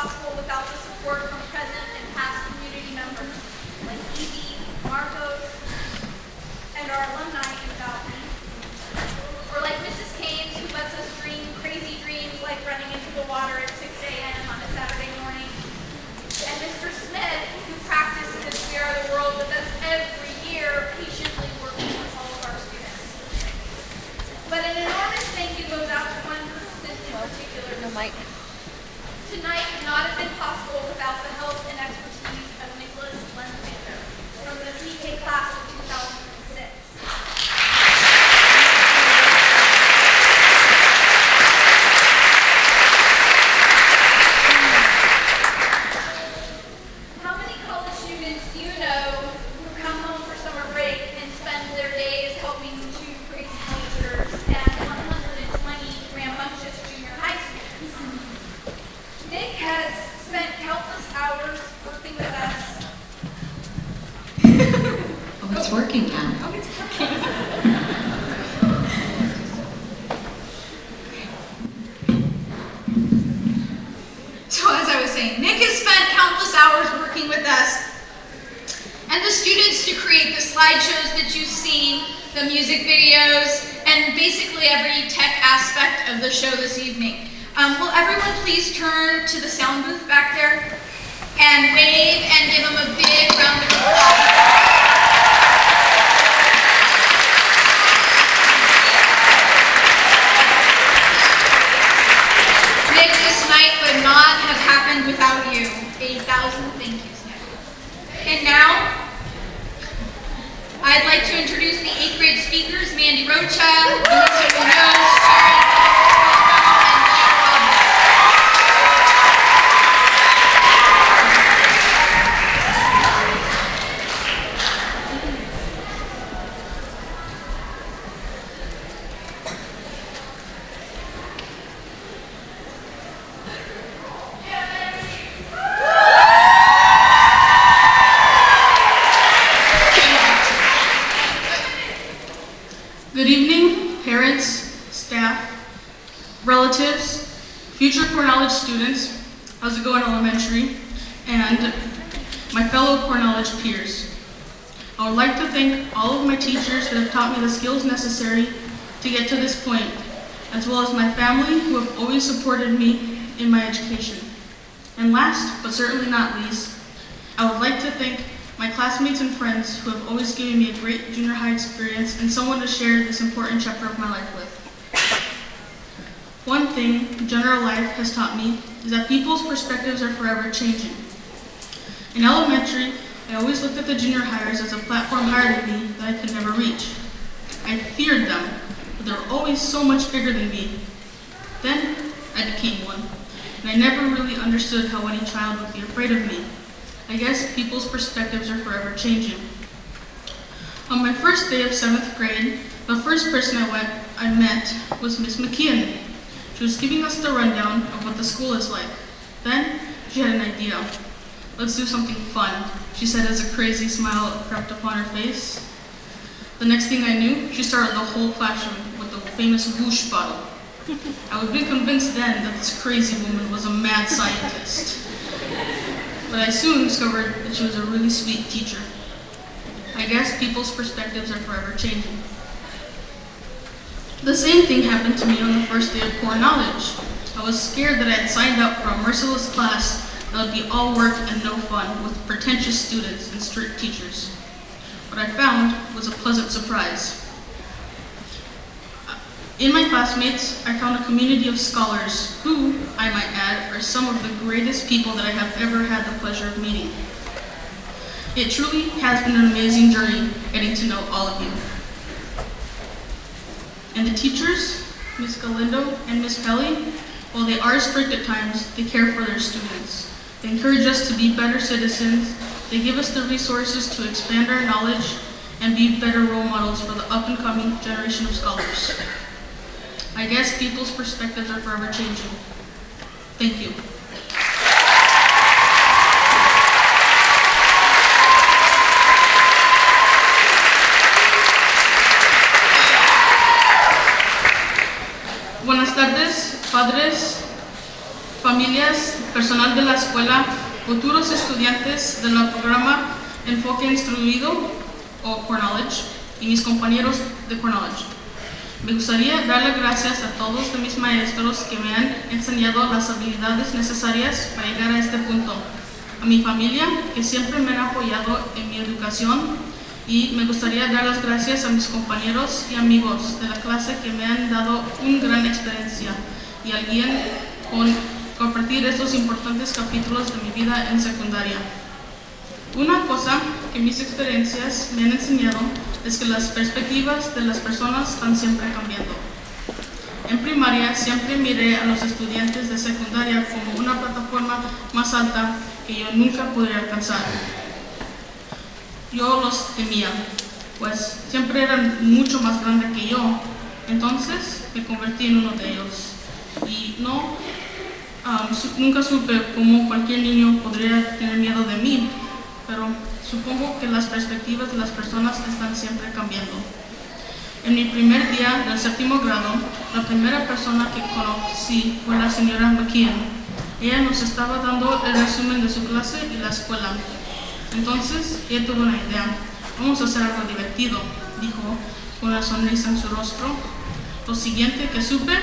possible without the support from present and past community members like Evie, Marcos, and our alumni in Valley. Or like Mrs. Keynes, who lets us dream crazy dreams like running into the water at 6 a.m. on a Saturday morning. And Mr. Smith, who practices We Are the World with us every year, patiently working with all of our students. But an enormous thank you goes out to one person in particular. Tonight would not have been possible without the help and expertise of Nicholas Lensander from the CK class of 2006. How many college students do you know who come home for summer break and spend their days helping two crazy teachers and 120 rambunctious junior high students? Nick has spent countless hours working with us. Oh, it's working now. Oh, it's working. So as I was saying, Nick has spent countless hours working with us and the students to create the slideshows that you've seen, the music videos, and basically every tech aspect of the show this evening. Will everyone please turn to the sound booth back there and wave and give them a big round of applause. Nick, this night would not have happened without you. 1,000 thank yous, Nick. And now, I'd like to introduce the 8th grade speakers, Mandy Rocha, Melissa Munoz, Sharon Good evening, parents, staff, relatives, future Core Knowledge students, how's it going elementary, and my fellow Core Knowledge peers. I would like to thank all of my teachers that have taught me the skills necessary to get to this point, as well as my family who have always supported me in my education. And last, but certainly not least, I would like to thank my classmates and friends who have always given me a great junior high experience and someone to share this important chapter of my life with. One thing general life has taught me is that people's perspectives are forever changing. In elementary, I always looked at the junior hires as a platform higher than me that I could never reach. I feared them, but they were always so much bigger than me. Then I became one, and I never really understood how any child would be afraid of me. I guess people's perspectives are forever changing. On my first day of 7th grade, the first person I met was Miss McKeon. She was giving us the rundown of what the school is like. Then she had an idea. Let's do something fun, she said as a crazy smile crept upon her face. The next thing I knew, she started the whole classroom with the famous whoosh bottle. I would be convinced then that this crazy woman was a mad scientist. But I soon discovered that she was a really sweet teacher. I guess people's perspectives are forever changing. The same thing happened to me on the first day of Core Knowledge. I was scared that I had signed up for a merciless class that would be all work and no fun with pretentious students and strict teachers. What I found was a pleasant surprise. In my classmates, I found a community of scholars who, I might add, are some of the greatest people that I have ever had the pleasure of meeting. It truly has been an amazing journey getting to know all of you. And the teachers, Ms. Galindo and Ms. Pelly, while they are strict at times, they care for their students. They encourage us to be better citizens. They give us the resources to expand our knowledge and be better role models for the up-and-coming generation of scholars. I guess people's perspectives are forever changing. Thank you. Buenas tardes, padres, familias, personal de la escuela, futuros estudiantes del programa Enfoque Instruido o Core Knowledge y mis compañeros de Core Knowledge. Me gustaría dar las gracias a todos de mis maestros que me han enseñado las habilidades necesarias para llegar a este punto. A mi familia, que siempre me han apoyado en mi educación, y me gustaría dar las gracias a mis compañeros y amigos de la clase que me han dado una gran experiencia y alguien con compartir estos importantes capítulos de mi vida en secundaria. Una cosa que mis experiencias me han enseñado es que las perspectivas de las personas están siempre cambiando. En primaria siempre miré a los estudiantes de secundaria como una plataforma más alta que yo nunca podría alcanzar. Yo los temía, pues siempre eran mucho más grandes que yo. Entonces me convertí en uno de ellos. Y nunca supe cómo cualquier niño podría tener miedo de mí, pero supongo que las perspectivas de las personas están siempre cambiando. En mi primer día del 7º grado, la primera persona que conocí fue la señora McKeon. Ella nos estaba dando el resumen de su clase y la escuela. Entonces, ella tuvo una idea. Vamos a hacer algo divertido, dijo con una sonrisa en su rostro. Lo siguiente que supe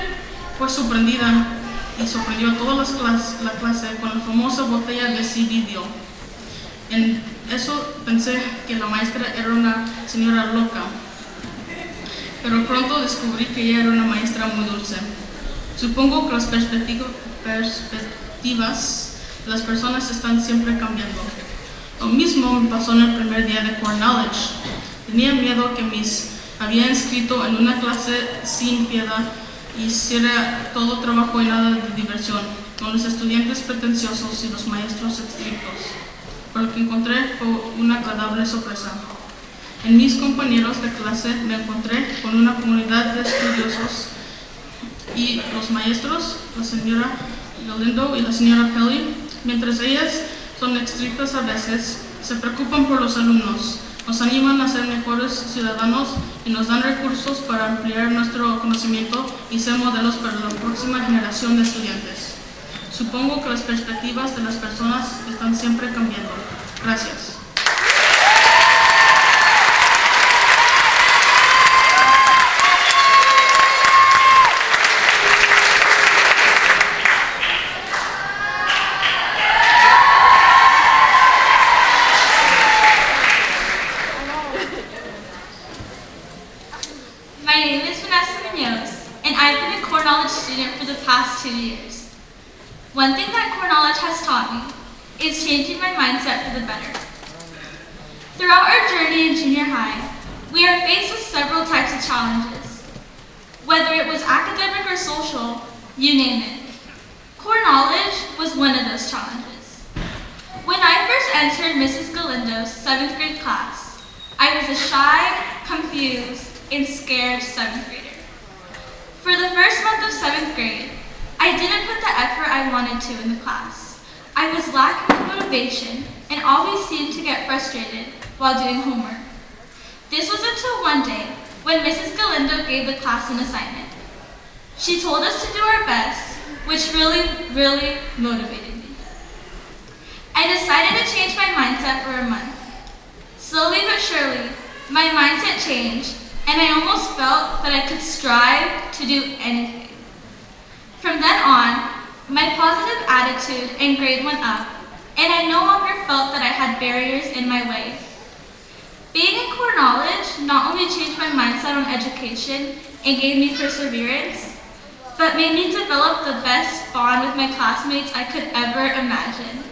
fue sorprendida y sorprendió a toda la clase con la famosa botella de C-Video. En eso pensé que la maestra era una señora loca, pero pronto descubrí que ella era una maestra muy dulce. Supongo que las perspectivas de las personas están siempre cambiando. Lo mismo me pasó en el primer día de Core Knowledge. Tenía miedo que había inscrito en una clase sin piedad y hiciera todo trabajo y nada de diversión, con los estudiantes pretenciosos y los maestros estrictos. Pero lo que encontré fue una agradable sorpresa. En mis compañeros de clase me encontré con una comunidad de estudiosos y los maestros, la señora Galindo y la señora Pelly, mientras ellas son estrictas a veces, se preocupan por los alumnos, nos animan a ser mejores ciudadanos y nos dan recursos para ampliar nuestro conocimiento y ser modelos para la próxima generación de estudiantes. Supongo que las perspectivas de las personas están siempre cambiando. Gracias. For the past 2 years. One thing that Core Knowledge has taught me is changing my mindset for the better. Throughout our journey in junior high, we are faced with several types of challenges. Whether it was academic or social, you name it. Core Knowledge was one of those challenges. When I first entered Mrs. Galindo's 7th grade class, I was a shy, confused, and scared 7th grader. For the first month of 7th grade, I didn't put the effort I wanted to in the class. I was lacking in motivation and always seemed to get frustrated while doing homework. This was until one day when Mrs. Galindo gave the class an assignment. She told us to do our best, which really motivated me. I decided to change my mindset for a month. Slowly but surely, my mindset changed, and I almost felt that I could strive to do anything. From then on, my positive attitude and grade went up, and I no longer felt that I had barriers in my way. Being in Core Knowledge not only changed my mindset on education and gave me perseverance, but made me develop the best bond with my classmates I could ever imagine.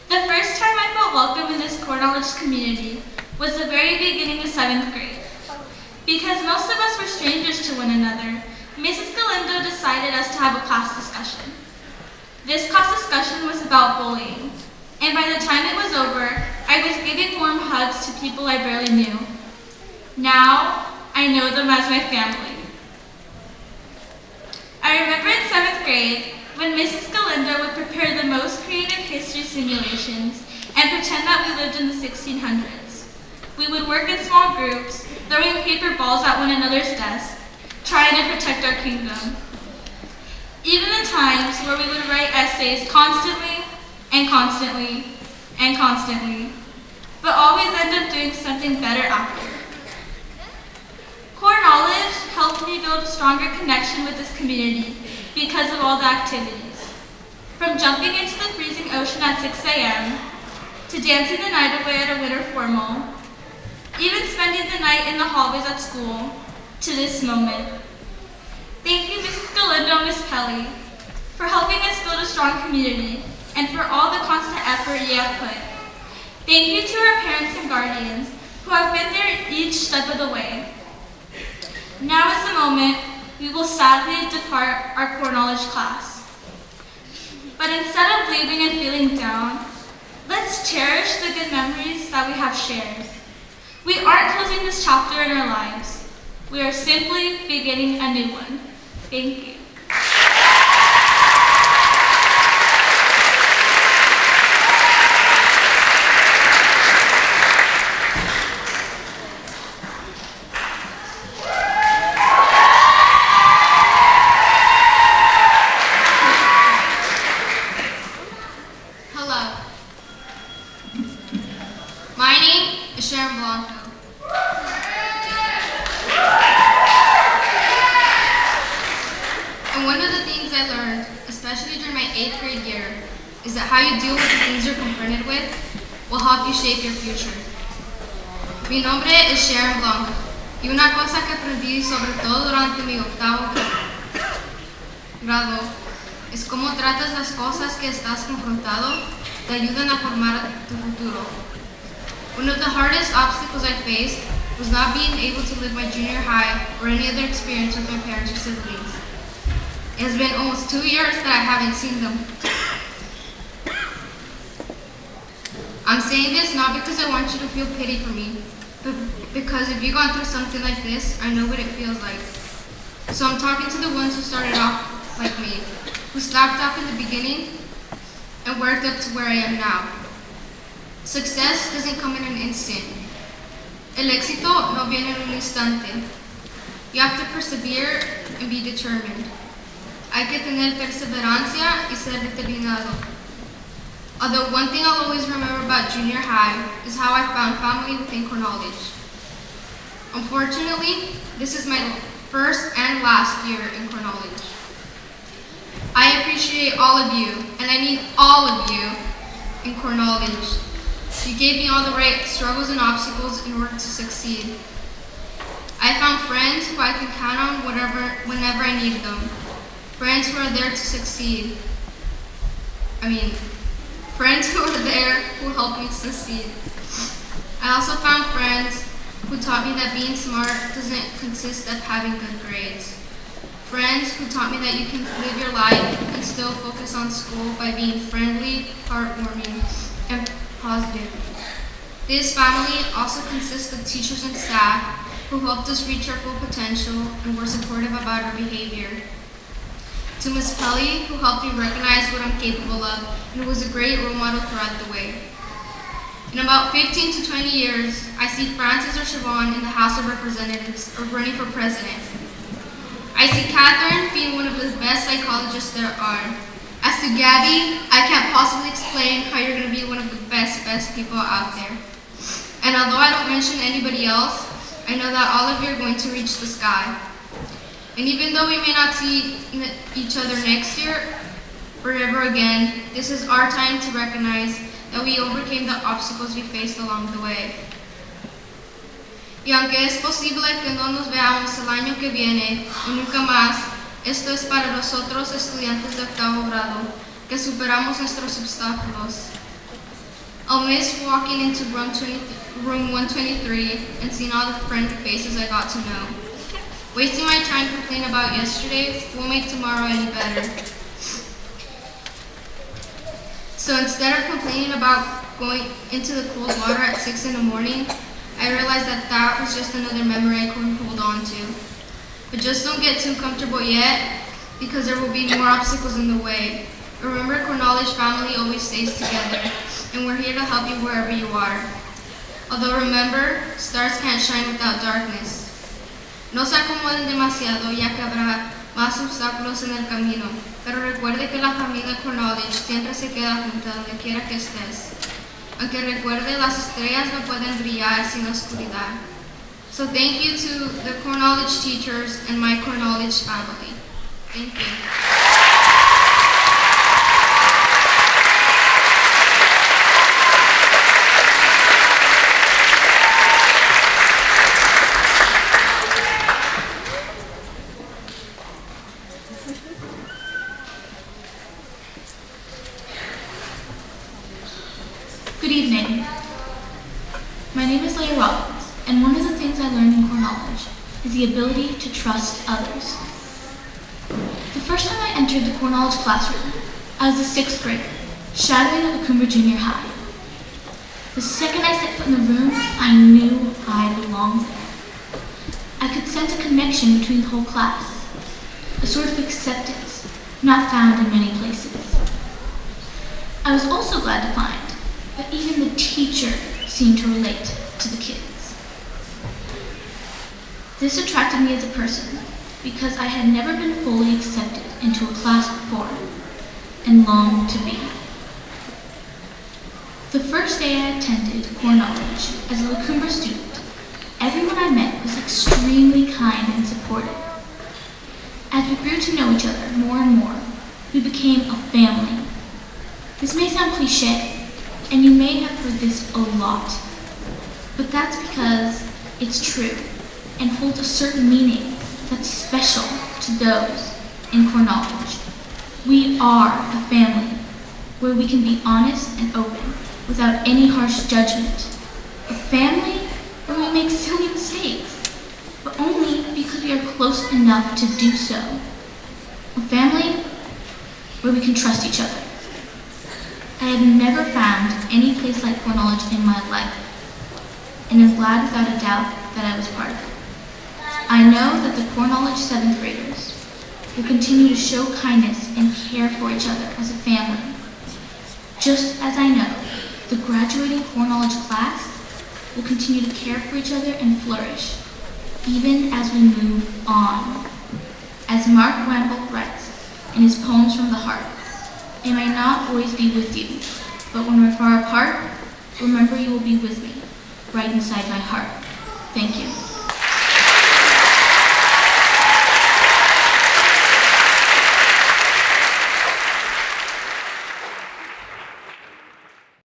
The first time I felt welcome in this Core Knowledge community was the very beginning of 7th grade. Because most of us were strangers to one another, Mrs. Galindo decided us to have a class discussion. This class discussion was about bullying, and by the time it was over, I was giving warm hugs to people I barely knew. Now, I know them as my family. I remember in 7th grade, when Mrs. Galindo would prepare the most creative history simulations and pretend that we lived in the 1600s. We would work in small groups, throwing paper balls at one another's desks, trying to protect our kingdom. Even the times where we would write essays constantly and constantly and constantly, but always end up doing something better after. Core knowledge helped me build a stronger connection with this community because of all the activities. From jumping into the freezing ocean at 6 a.m., to dancing the night away at a winter formal, even spending the night in the hallways at school, to this moment. Thank you, Mrs. Galindo and Miss Kelly, for helping us build a strong community and for all the constant effort you have put. Thank you to our parents and guardians who have been there each step of the way. Now is the moment we will sadly depart our core knowledge class. But instead of leaving and feeling down, let's cherish the good memories that we have shared. We aren't closing this chapter in our lives. We are simply beginning a new one. Thank you. Hello. My name is Sharon Blanco. And one of the things I learned, especially during my 8th grade year, is that how you deal with the things you're confronted with will help you shape your future. Mi nombre es Sharon Blanco, y una cosa que aprendí sobre todo durante mi 8º grado es cómo tratas las cosas que estás confrontado te ayudan a formar tu futuro. One of the hardest obstacles I faced was not being able to live my junior high or any other experience with my parents or siblings. It has been almost 2 years that I haven't seen them. I'm saying this not because I want you to feel pity for me, but because if you've gone through something like this, I know what it feels like. So I'm talking to the ones who started off like me, who slacked off in the beginning and worked up to where I am now. Success doesn't come in an instant. El éxito no viene en un instante. You have to persevere and be determined. Hay que tener perseverancia y ser determinado. Although one thing I'll always remember about junior high is how I found family within core knowledge. Unfortunately, this is my first and last year in core knowledge. I appreciate all of you, and I mean all of you, in core knowledge. You gave me all the right struggles and obstacles in order to succeed. I found friends who I can count on whenever I need them. Friends who are there to succeed. Friends who are there who help me succeed. I also found friends who taught me that being smart doesn't consist of having good grades. Friends who taught me that you can live your life and still focus on school by being friendly, heartwarming, and positive. This family also consists of teachers and staff who helped us reach our full potential and were supportive about our behavior. To Ms. Pelly, who helped me recognize what I'm capable of and who was a great role model throughout the way. In about 15 to 20 years, I see Francis or Siobhan in the House of Representatives or running for president. I see Catherine being one of the best psychologists there are. As to Gabby, I can't possibly explain how you're going to be one of the best people out there. And although I don't mention anybody else, I know that all of you are going to reach the sky. And even though we may not see each other next year or ever again, this is our time to recognize that we overcame the obstacles we faced along the way. Y aunque es posible que no nos veamos el año que viene o nunca más, esto es para nosotros estudiantes de 8º grado que superamos nuestros obstáculos. I'll miss walking into room 123 and seeing all the friendly faces I got to know. Wasting my time complaining about yesterday won't make tomorrow any better. So instead of complaining about going into the cold water at 6 in the morning, I realized that was just another memory I couldn't hold on to. But just don't get too comfortable yet, because there will be more obstacles in the way. Remember, core knowledge family always stays together, and we're here to help you wherever you are. Although remember, stars can't shine without darkness. No se acomoden demasiado, ya que habrá más obstáculos en el camino, pero recuerde que la familia Cornollich siempre se queda junta donde quiera que estés. Aunque recuerde, las estrellas no pueden brillar sin la oscuridad. So thank you to the Cornollich teachers and my Cornollich family. Thank you. Good evening. My name is Leah Robbins, and one of the things I learned in Cornollich is the ability to trust others. The first time I entered the Cornollich classroom, I was a 6th grader, shadowing at the Cumbre Junior High. The second I set foot in the room, I knew I belonged there. I could sense a connection between the whole class, a sort of acceptance not found in many places. I was also glad to find that even the teacher seemed to relate to the kids. This attracted me as a person because I had never been fully accepted into a class before and longed to be. The first day I attended Cornollich as a La Cumbre student, everyone I met was extremely kind and supportive. As we grew to know each other more and more, we became a family. This may sound cliche, and you may have heard this a lot, but that's because it's true and holds a certain meaning that's special to those in Cornollich. We are a family where we can be honest and open without any harsh judgment. A family where we make silly mistakes, but only because we are close enough to do so. A family where we can trust each other. I have never found any place like Cornollich in my life, and am glad without a doubt that I was part of it. I know that the Cornollich 7th graders will continue to show kindness and care for each other as a family, just as I know the graduating Cornollich class will continue to care for each other and flourish, even as we move on. As Mark Wamble writes in his Poems from the Heart, "I may not always be with you, but when we're far apart, remember you will be with me, right inside my heart." Thank you.